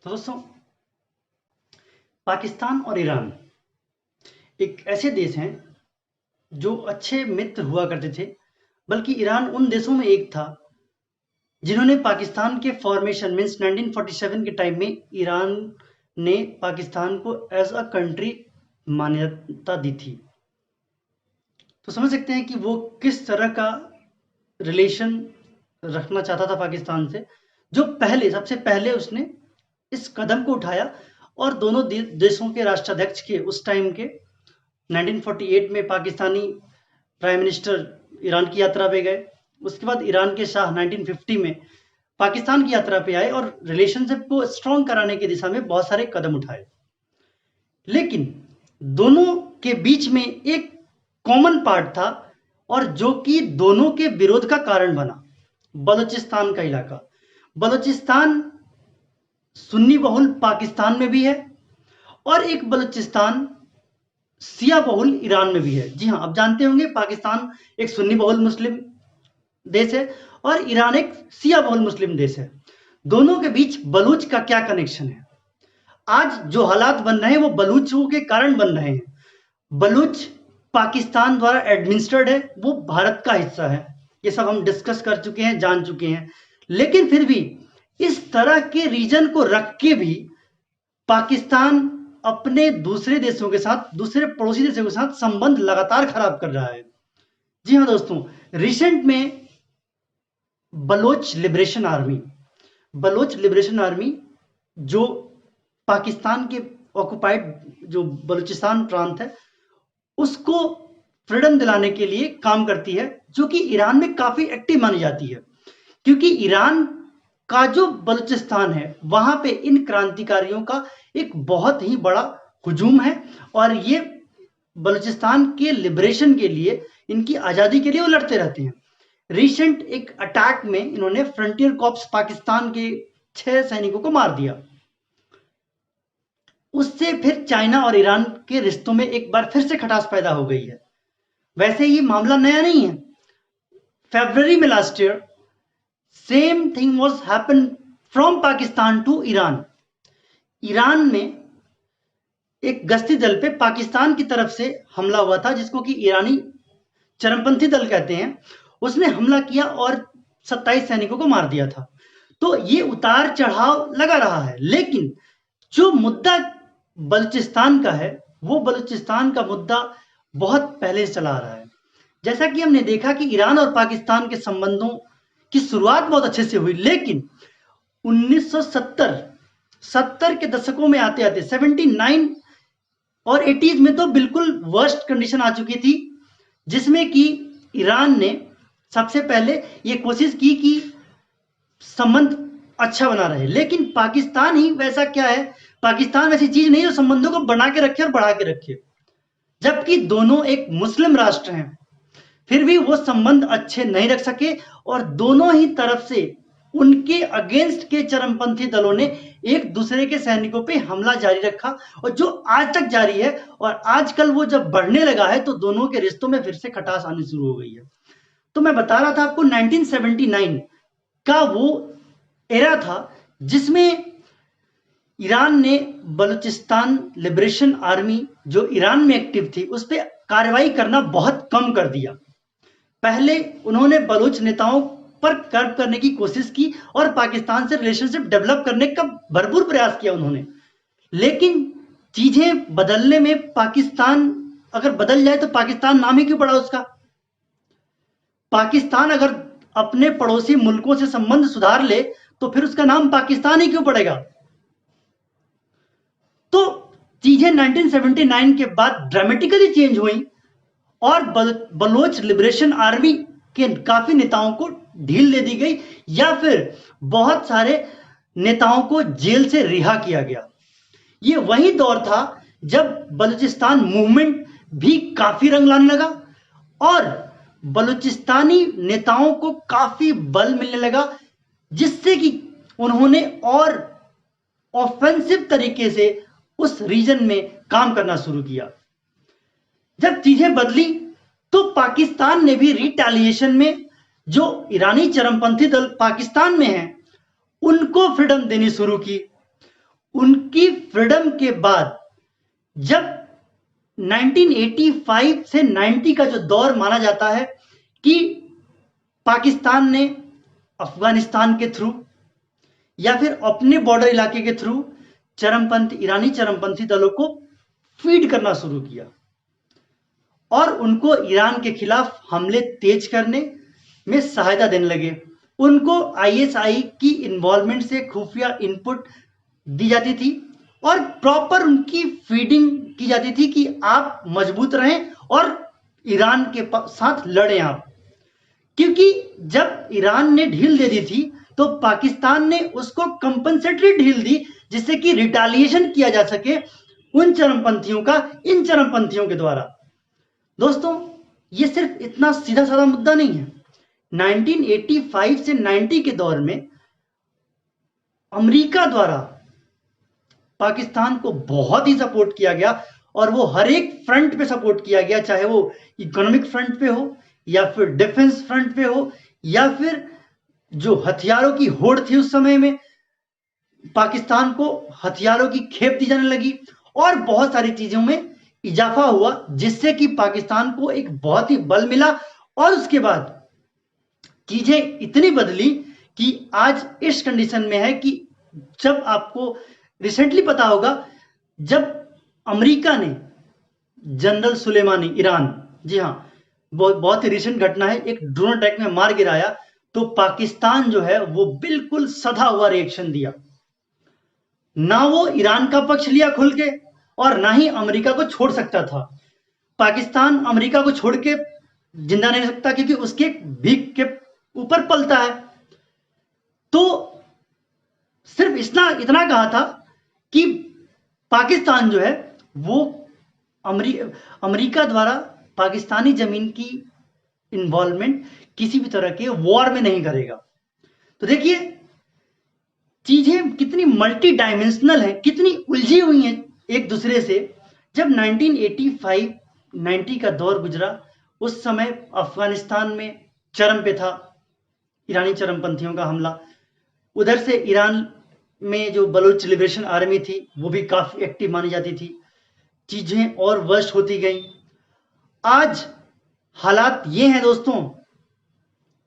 तो दोस्तों, पाकिस्तान और ईरान एक ऐसे देश हैं जो अच्छे मित्र हुआ करते थे। बल्कि ईरान उन देशों में एक था जिन्होंने पाकिस्तान के फॉर्मेशन मीन्स 1947 के टाइम में ईरान ने पाकिस्तान को एज अ कंट्री मान्यता दी थी। तो समझ सकते हैं कि वो किस तरह का रिलेशन रखना चाहता था पाकिस्तान से, जो सबसे पहले उसने इस कदम को उठाया और दोनों देशों के राष्ट्राध्यक्ष के उस टाइम के 1948 में पाकिस्तानी प्राइम मिनिस्टर ईरान की यात्रा पे गए। उसके बाद ईरान के शाह 1950 में पाकिस्तान की यात्रा पे आए और रिलेशनशिप को स्ट्रॉन्ग कराने की दिशा में बहुत सारे कदम उठाए। लेकिन दोनों के बीच में एक कॉमन पार्ट था और जो कि दोनों के विरोध का कारण बना, बलूचिस्तान का इलाका। बलूचिस्तान सुन्नी बहुल पाकिस्तान में भी है और एक बलूचिस्तान शिया बहुल ईरान में भी है। जी हाँ, आप जानते होंगे पाकिस्तान एक सुन्नी बहुल मुस्लिम देश है और ईरान एक शिया बहुल मुस्लिम देश है। दोनों के बीच बलूच का क्या कनेक्शन है? आज जो हालात बन रहे हैं वो बलूचों के कारण बन रहे हैं। बलूच पाकिस्तान द्वारा एडमिनिस्ट्रेड है, वो भारत का हिस्सा है। ये सब हम डिस्कस कर चुके हैं, जान चुके हैं। लेकिन फिर भी इस तरह के रीजन को रख के भी पाकिस्तान अपने दूसरे देशों के साथ, दूसरे पड़ोसी देशों के साथ संबंध लगातार खराब कर रहा है। जी हाँ दोस्तों, रिसेंट में बलोच लिबरेशन आर्मी जो पाकिस्तान के ऑक्युपाइड जो बलूचिस्तान प्रांत है उसको फ्रीडम दिलाने के लिए काम करती है, जो कि ईरान में काफी एक्टिव मानी जाती है। क्योंकि ईरान का जो बलूचिस्तान है वहां पे इन क्रांतिकारियों का एक बहुत ही बड़ा हुजूम है और ये बलूचिस्तान के लिबरेशन के लिए, इनकी आजादी के लिए वो लड़ते रहते हैं। रिसेंट एक अटैक में इन्होंने फ्रंटियर कॉर्प्स पाकिस्तान के 6 सैनिकों को मार दिया। उससे फिर चाइना और ईरान के रिश्तों में एक बार फिर से खटास पैदा हो गई है। वैसे ये मामला नया नहीं है। फरवरी में last year same thing was happen from Pakistan to Iran. Iran में एक गश्ती दल पे पाकिस्तान की तरफ से हमला हुआ था, जिसको कि ईरानी चरमपंथी दल कहते हैं। उसने हमला किया और 27 सैनिकों को मार दिया था। तो ये उतार चढ़ाव लगा रहा है। लेकिन जो मुद्दा बलूचिस्तान का है, वो बलूचिस्तान का मुद्दा बहुत पहले से चला आ रहा है। जैसा कि हमने देखा कि ईरान और पाकिस्तान के संबंधों की शुरुआत बहुत अच्छे से हुई, लेकिन 1970 के दशकों में आते आते 79 और 80s में तो बिल्कुल वर्स्ट कंडीशन आ चुकी थी, जिसमें कि ईरान ने सबसे पहले ये कोशिश की कि संबंध अच्छा बना रहे। लेकिन पाकिस्तान ही वैसा क्या है, पाकिस्तान वैसी चीज नहीं जो संबंधों को बना के रखे और बढ़ा के रखे। जबकि दोनों एक मुस्लिम राष्ट्र हैं, फिर भी वो संबंध अच्छे नहीं रख सके और दोनों ही तरफ से उनके अगेंस्ट के चरमपंथी दलों ने एक दूसरे के सैनिकों पे हमला जारी रखा और जो आज तक जारी है। और आजकल वो जब बढ़ने लगा है तो दोनों के रिश्तों में फिर से खटास आनी शुरू हो गई है। तो मैं बता रहा था आपको 1979 का वो एरा था जिसमें ईरान ने बलूचिस्तान लिबरेशन आर्मी जो ईरान में एक्टिव थी उस पर कार्रवाई करना बहुत कम कर दिया। पहले उन्होंने बलूच नेताओं पर कर्व करने की कोशिश की और पाकिस्तान से रिलेशनशिप डेवलप करने का भरपूर प्रयास किया उन्होंने। लेकिन चीजें बदलने में पाकिस्तान अगर बदल जाए तो पाकिस्तान नाम ही क्यों पड़ा उसका? पाकिस्तान अगर अपने पड़ोसी मुल्कों से संबंध सुधार ले तो फिर उसका नाम पाकिस्तान ही क्यों पड़ेगा? तो चीजें 1979 के बाद ड्रामेटिकली चेंज हुई और बलोच लिबरेशन आर्मी के काफी नेताओं को ढील दे दी गई या फिर बहुत सारे नेताओं को जेल से रिहा किया गया। ये वही दौर था जब बलूचिस्तान मूवमेंट भी काफी रंग लाने लगा और बलूचिस्तानी नेताओं को काफी बल मिलने लगा, जिससे कि उन्होंने और ऑफेंसिव तरीके से उस रीजन में काम करना शुरू किया। जब चीजें बदली तो पाकिस्तान ने भी रिटेलिएशन में जो ईरानी चरमपंथी दल पाकिस्तान में हैं उनको फ्रीडम देनी शुरू की। उनकी फ्रीडम के बाद जब 1985 से 90 का जो दौर माना जाता है कि पाकिस्तान ने अफगानिस्तान के थ्रू या फिर अपने बॉर्डर इलाके के थ्रू ईरानी चरमपंथी दलों को फीड करना शुरू किया और उनको ईरान के खिलाफ हमले तेज करने में सहायता देने लगे। उनको आईएसआई की इन्वॉल्वमेंट से खुफिया इनपुट दी जाती थी और प्रॉपर उनकी फीडिंग की जाती थी कि आप मजबूत रहें और ईरान के साथ लड़ें आप, क्योंकि जब ईरान ने ढील दे दी थी तो पाकिस्तान ने उसको कंपनसेटरी ढील दी जिससे कि रिटालिएशन किया जा सके उन चरमपंथियों का इन चरमपंथियों के द्वारा। दोस्तों, ये सिर्फ इतना सीधा साधा मुद्दा नहीं है। 1985 से 90 के दौर में अमेरिका द्वारा पाकिस्तान को बहुत ही सपोर्ट किया गया और वो हर एक फ्रंट पे सपोर्ट किया गया, चाहे वो इकोनॉमिक फ्रंट पे हो या फिर डिफेंस फ्रंट पे हो या फिर जो हथियारों की होड़ थी उस समय में पाकिस्तान को हथियारों की खेप दी जाने लगी और बहुत सारी चीजों में इजाफा हुआ जिससे कि पाकिस्तान को एक बहुत ही बल मिला और उसके बाद चीजें इतनी बदली कि आज इस कंडीशन में है कि जब आपको रिसेंटली पता होगा जब अमेरिका ने जनरल सुलेमानी ईरान, जी हाँ, बहुत ही रिसेंट घटना है, एक ड्रोन अटैक में मार गिराया तो पाकिस्तान जो है वो बिल्कुल सधा हुआ रिएक्शन दिया। ना वो ईरान का पक्ष लिया खुल के और ना ही अमेरिका को छोड़ सकता था। पाकिस्तान अमेरिका को छोड़ के जिंदा नहीं रह सकता क्योंकि उसके भीख के ऊपर पलता है। तो सिर्फ इतना कहा था कि पाकिस्तान जो है वो अमेरिका द्वारा पाकिस्तानी जमीन की इन्वॉल्वमेंट किसी भी तरह के वॉर में नहीं करेगा। तो देखिए चीजें कितनी मल्टी डायमेंशनल है, कितनी उलझी हुई हैं एक दूसरे से। जब 1985-90 का दौर गुजरा उस समय अफगानिस्तान में चरम पे था ईरानी चरमपंथियों का हमला। उधर से ईरान में जो बलूच लिबरेशन आर्मी थी वो भी काफी एक्टिव मानी जाती थी। चीजें और वर्स्ट होती गई। आज हालात ये हैं दोस्तों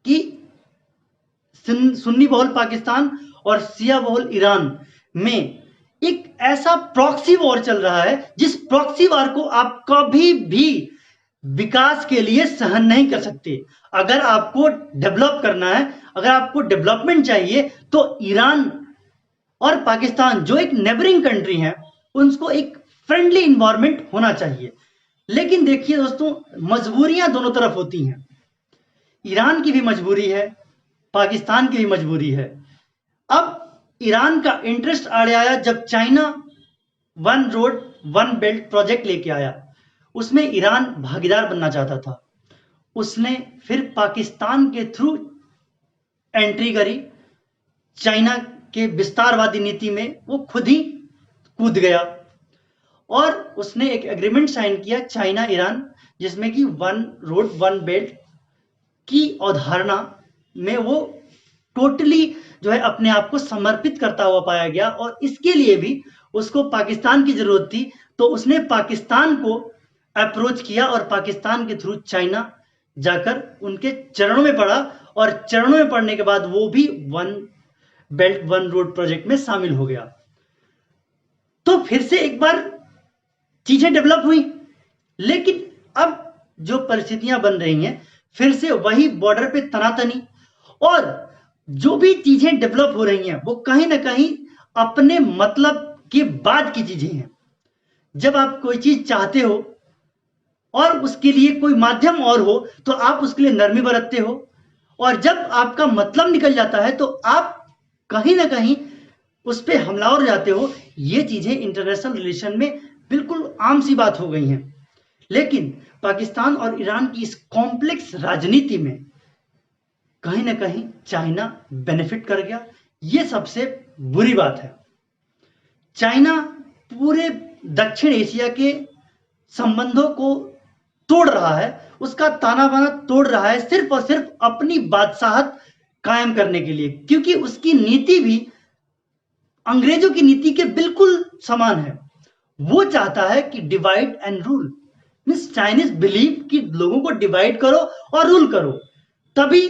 कि सुन्नी बहुल पाकिस्तान और शिया बहुल ईरान में एक ऐसा प्रॉक्सी वॉर चल रहा है जिस प्रॉक्सी वॉर को आप कभी भी विकास के लिए सहन नहीं कर सकते। अगर आपको डेवलप करना है, अगर आपको डेवलपमेंट चाहिए तो ईरान और पाकिस्तान जो एक नेबरिंग कंट्री है उनको एक फ्रेंडली इन्वायरमेंट होना चाहिए। लेकिन देखिए दोस्तों, मजबूरियां दोनों तरफ होती हैं। ईरान की भी मजबूरी है, पाकिस्तान की भी मजबूरी है। अब ईरान का इंटरेस्ट आड़े आया जब China one road one belt project लेके आया। उसमें ईरान भागीदार बनना चाहता था। उसने फिर पाकिस्तान के थ्रू एंट्री करी। चाइना के विस्तारवादी नीति में वो खुद ही कूद गया और उसने एक एग्रीमेंट साइन किया चाइना ईरान, जिसमें कि वन रोड वन बेल्ट की अवधारणा में वो टोटली जो है अपने आप को समर्पित करता हुआ पाया गया और इसके लिए भी उसको पाकिस्तान की जरूरत थी। तो उसने पाकिस्तान को अप्रोच किया और पाकिस्तान के थ्रू चाइना जाकर उनके चरणों में पड़ा और चरणों में पड़ने के बाद वो भी one belt one road project में शामिल हो गया। तो फिर से एक बार चीजें डेवलप हुई, लेकिन अब जो परिस्थितियां बन रही हैं फिर से वही बॉर्डर पे तनातनी और जो भी चीजें डेवलप हो रही हैं वो कहीं ना कहीं अपने मतलब के बाद की चीजें हैं। जब आप कोई चीज चाहते हो और उसके लिए कोई माध्यम और हो तो आप उसके लिए नरमी बरतते हो और जब आपका मतलब निकल जाता है तो आप कहीं ना कहीं उस पर हमलावर जाते हो। ये चीजें इंटरनेशनल रिलेशन में बिल्कुल आम सी बात हो गई हैं। लेकिन पाकिस्तान और ईरान की इस कॉम्प्लेक्स राजनीति में कहीं ना कहीं चाइना बेनिफिट कर गया। ये सबसे बुरी बात है। चाइना पूरे दक्षिण एशिया के संबंधों को तोड़ रहा है, उसका ताना बाना तोड़ रहा है सिर्फ और सिर्फ अपनी बादशाहत कायम करने के लिए, क्योंकि उसकी नीति भी अंग्रेजों की नीति के बिल्कुल समान है। वो चाहता है कि divide and rule, means Chinese believe कि लोगों को डिवाइड करो और रूल करो, तभी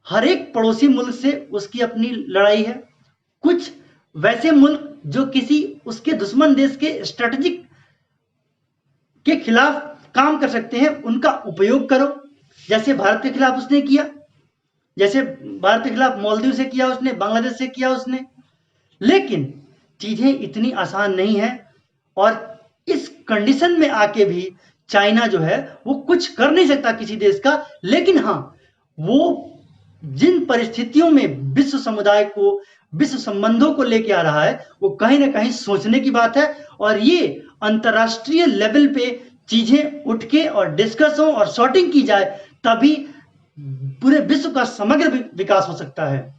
हर एक पड़ोसी मुल्क से उसकी अपनी लड़ाई है। कुछ वैसे मुल्क जो किसी उसके दुश्मन देश के स्ट्रेटेजिक के खिलाफ काम कर सकते हैं, उनका उपयोग करो, जैसे भारत के खिलाफ उसने किया, जैसे भारत के खिलाफ मालदीव से किया उसने, बांग्लादेश से किया उसने। लेकिन चीजें इतनी आसान नहीं है, और इस कंडीशन में आके भी चाइना जो है वो कुछ कर नहीं सकता किसी देश का। लेकिन हाँ, वो जिन परिस्थितियों में विश्व समुदाय को, विश्व संबंधों को लेके आ रहा है, वो कहीं ना कहीं सोचने की बात है। और ये अंतरराष्ट्रीय लेवल पे चीजें उठ के और डिस्कस हो और सॉर्टिंग की जाए, तभी पूरे विश्व का समग्र विकास हो सकता है।